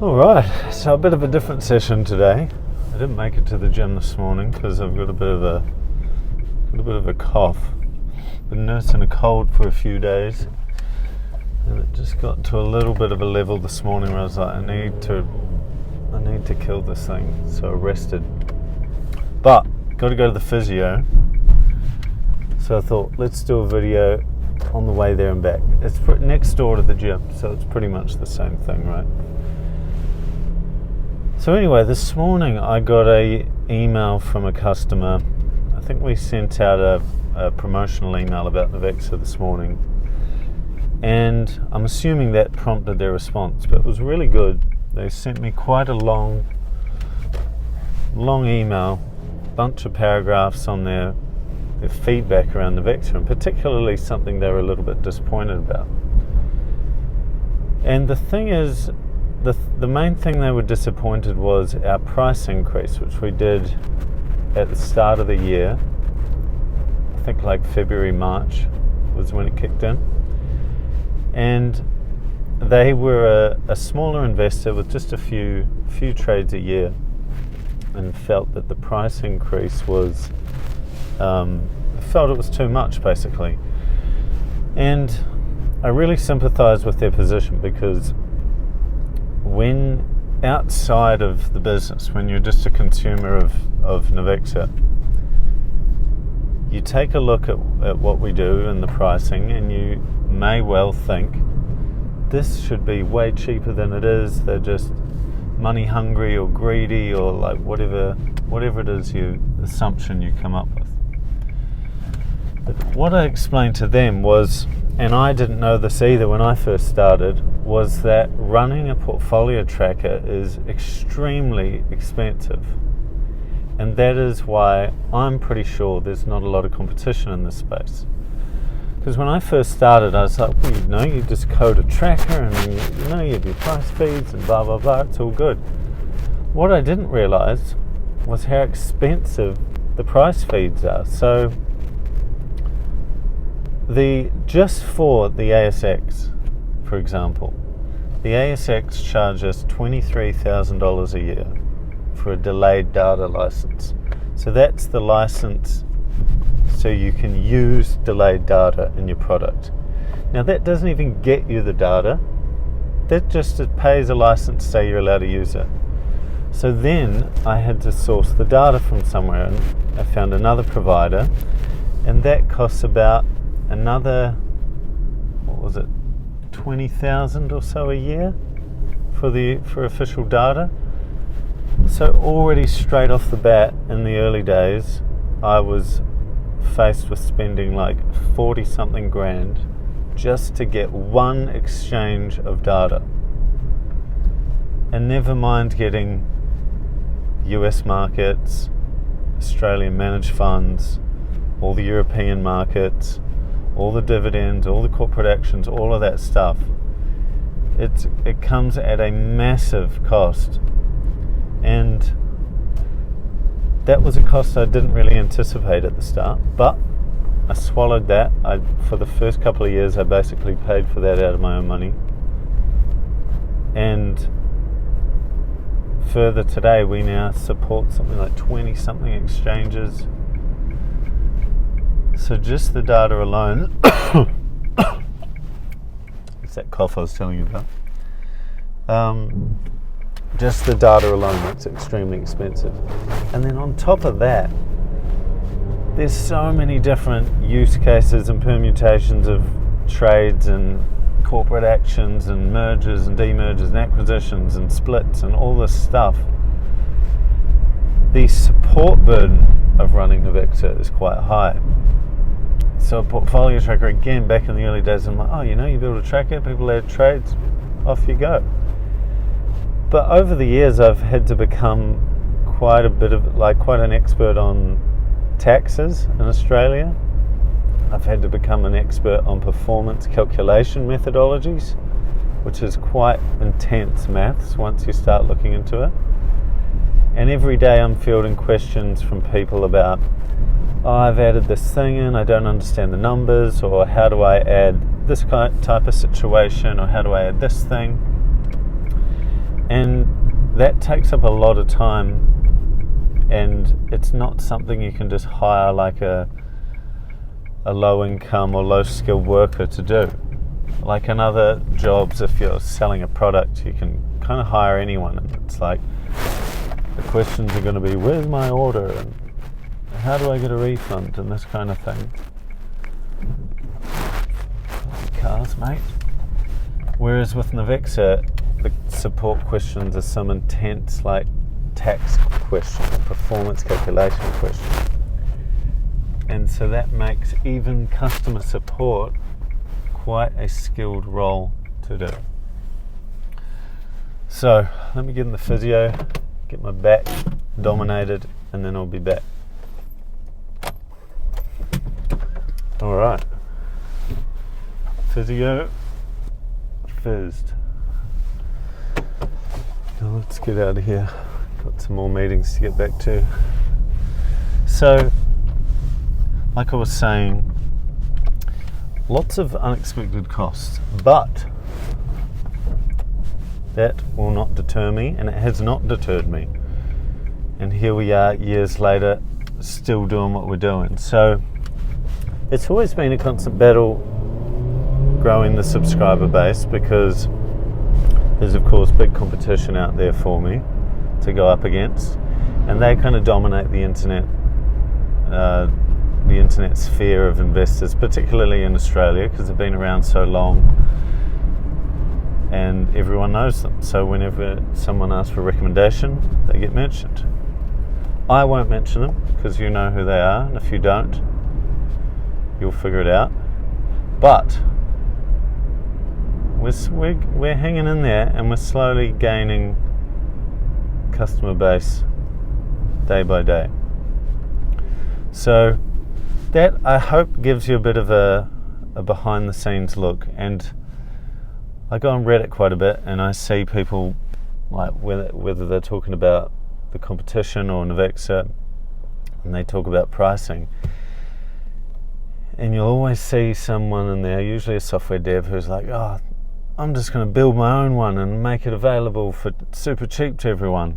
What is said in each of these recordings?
Alright, so a bit of a different session today. I didn't make it to the gym this morning because I've got a bit of a cough. Been nursing a cold for a few days, and it just got to a little bit of a level this morning where I was like, I need to kill this thing. So I rested. But got to go to the physio. So I thought, let's do a video on the way there and back. It's next door to the gym, so it's pretty much the same thing, right? So anyway, this morning I got a email from a customer. I think we sent out a promotional email about Navexa this morning, and I'm assuming that prompted their response, but it was really good. They sent me quite a long email, bunch of paragraphs on their feedback around Navexa, and particularly something they were a little bit disappointed about. And the thing is, the main thing they were disappointed was our price increase, which we did at the start of the year. I think like February, March was when it kicked in. And they were a smaller investor with just a few trades a year, and felt that the price increase was felt it was too much, basically. And I really sympathize with their position, because when outside of the business, when you're just a consumer of Navexa, you take a look at what we do and the pricing, and you may well think this should be way cheaper than it is. They're just money hungry or greedy, or like whatever it is assumption you come up with. But what I explained to them was, and I didn't know this either when I first started, was that running a portfolio tracker is extremely expensive. And that is why I'm pretty sure there's not a lot of competition in this space. Because when I first started, I was like, well, you just code a tracker, and you have your price feeds and blah, blah, blah, it's all good. What I didn't realize was how expensive the price feeds are. So just for the ASX, for example, the ASX charges $23,000 a year for a delayed data license. So that's the license so you can use delayed data in your product. Now that doesn't even get you the data. That just pays a license to say you're allowed to use it. So then I had to source the data from somewhere, and I found another provider, and that costs about another, $20,000 or so a year for official data. So already straight off the bat in the early days, I was faced with spending like 40 something grand just to get one exchange of data. And never mind getting US markets, Australian managed funds, all the European markets, all the dividends, all the corporate actions, all of that stuff. It comes at a massive cost. And that was a cost I didn't really anticipate at the start, but I swallowed that. For the first couple of years, I basically paid for that out of my own money. And further today, we now support something like 20 something exchanges. So just the data alone, it's that cough I was telling you about. Just the data alone, it's extremely expensive. And then on top of that, there's so many different use cases and permutations of trades and corporate actions and mergers and demergers and acquisitions and splits and all this stuff. The support burden of running Navexa is quite high. So a portfolio tracker, again, back in the early days, I'm like, you build a tracker, people add trades, off you go. But over the years, I've had to become quite an expert on taxes in Australia. I've had to become an expert on performance calculation methodologies, which is quite intense maths once you start looking into it. And every day I'm fielding questions from people about, I've added this thing in, I don't understand the numbers, or how do I add this type of situation, or how do I add this thing? And that takes up a lot of time, and it's not something you can just hire like a low income or low skilled worker to do. Like in other jobs, if you're selling a product, you can kind of hire anyone, and it's like the questions are going to be, where's my order, and how do I get a refund, and this kind of thing. Cars, mate. Whereas with Navexa, the support questions are some intense, like tax questions, performance calculation questions, and so that makes even customer support quite a skilled role to do. So let me get in the physio, get my back dominated, and then I'll be back. Alright, physio fizzed. Now let's get out of here, got some more meetings to get back to. So like I was saying, lots of unexpected costs, but that will not deter me, and it has not deterred me. And here we are years later, still doing what we're doing. So it's always been a constant battle growing the subscriber base, because there's of course big competition out there for me to go up against, and they kind of dominate the internet sphere of investors, particularly in Australia, because they've been around so long and everyone knows them. So whenever someone asks for a recommendation, they get mentioned. I won't mention them because you know who they are, and if you don't, you'll figure it out. But we're hanging in there, and we're slowly gaining customer base day by day. So that, I hope, gives you a bit of a behind the scenes look. And I go on Reddit quite a bit, and I see people, like whether they're talking about the competition or Navexa, and they talk about pricing, and you'll always see someone in there, usually a software dev, who's like, oh, I'm just going to build my own one and make it available for super cheap to everyone.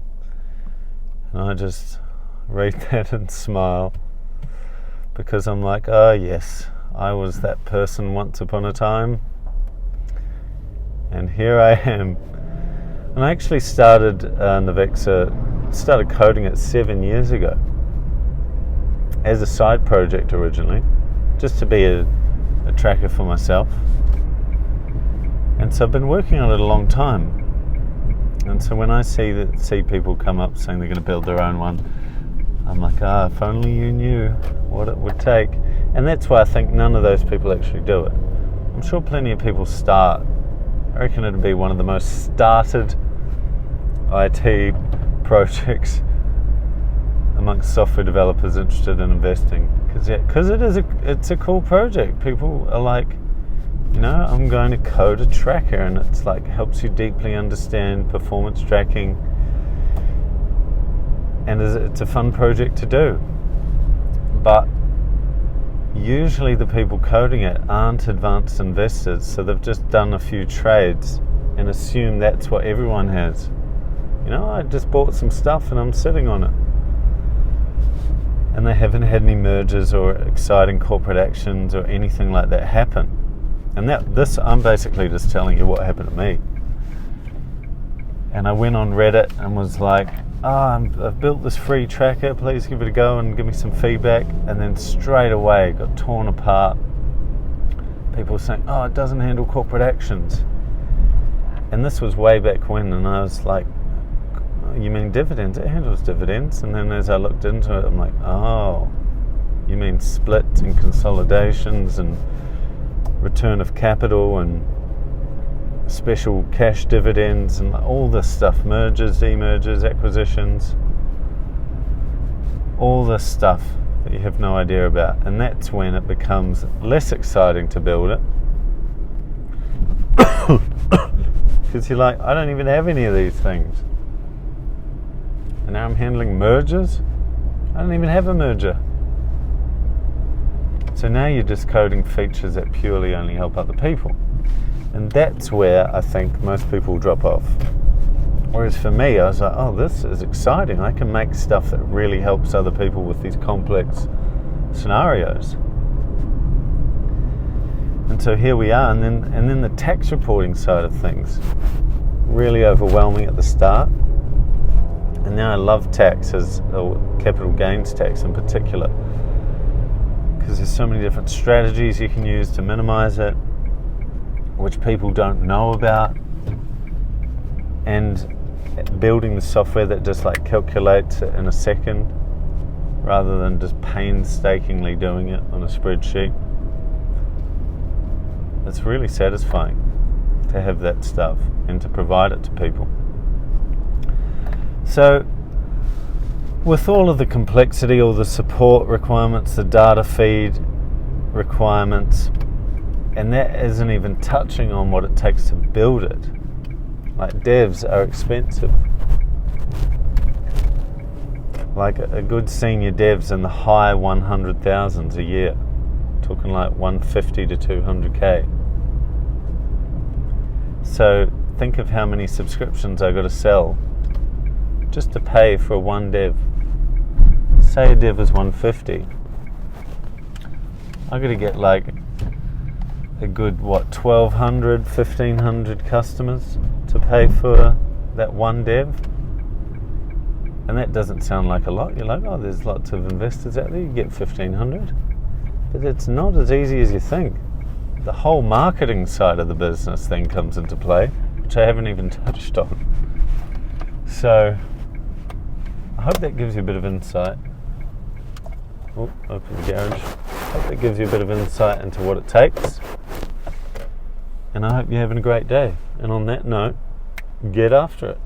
And I just read that and smile, because I'm like, oh yes, I was that person once upon a time, and here I am. And I actually started started coding it 7 years ago as a side project originally, just to be a tracker for myself. And so I've been working on it a long time. And so when I see people come up saying they're going to build their own one, I'm like, if only you knew what it would take. And that's why I think none of those people actually do it. I'm sure plenty of people start. I reckon it'd be one of the most started IT projects amongst software developers interested in investing. Because it's a cool project. People are like, I'm going to code a tracker, and it's like helps you deeply understand performance tracking. And it's a fun project to do. But usually the people coding it aren't advanced investors, so they've just done a few trades and assume that's what everyone has. I just bought some stuff and I'm sitting on it. And they haven't had any mergers or exciting corporate actions or anything like that happen. And I'm basically just telling you what happened to me. And I went on Reddit and was like, I've built this free tracker, please give it a go and give me some feedback. And then straight away it got torn apart. People were saying, it doesn't handle corporate actions. And this was way back when, and I was like, you mean dividends? It handles dividends. And then as I looked into it, I'm like, you mean splits and consolidations and return of capital and special cash dividends and all this stuff, mergers, demergers, acquisitions, all this stuff that you have no idea about. And that's when it becomes less exciting to build it, because you're like, I don't even have any of these things, and now I'm handling mergers. I don't even have a merger. So now you're just coding features that purely only help other people. And that's where I think most people drop off. Whereas for me, I was like, oh, this is exciting. I can make stuff that really helps other people with these complex scenarios. And so here we are, and then the tax reporting side of things, really overwhelming at the start. And now I love taxes, or capital gains tax in particular, because there's so many different strategies you can use to minimize it, which people don't know about, and building the software that just like calculates it in a second rather than just painstakingly doing it on a spreadsheet. It's really satisfying to have that stuff and to provide it to people. So with all of the complexity, all the support requirements, the data feed requirements, and that isn't even touching on what it takes to build it. Like, devs are expensive. Like a good senior dev's in the high 100,000s a year, talking like 150 to 200k. So think of how many subscriptions I got to sell just to pay for one dev. Say a dev is 150. I got to get like a good 1,200, 1,500 customers to pay for that one dev. And that doesn't sound like a lot. You're like, oh, there's lots of investors out there, you get 1,500. But it's not as easy as you think. The whole marketing side of the business then comes into play, which I haven't even touched on. So I hope that gives you a bit of insight. Oh, open the garage. I hope that gives you a bit of insight into what it takes. And I hope you're having a great day. And on that note, get after it.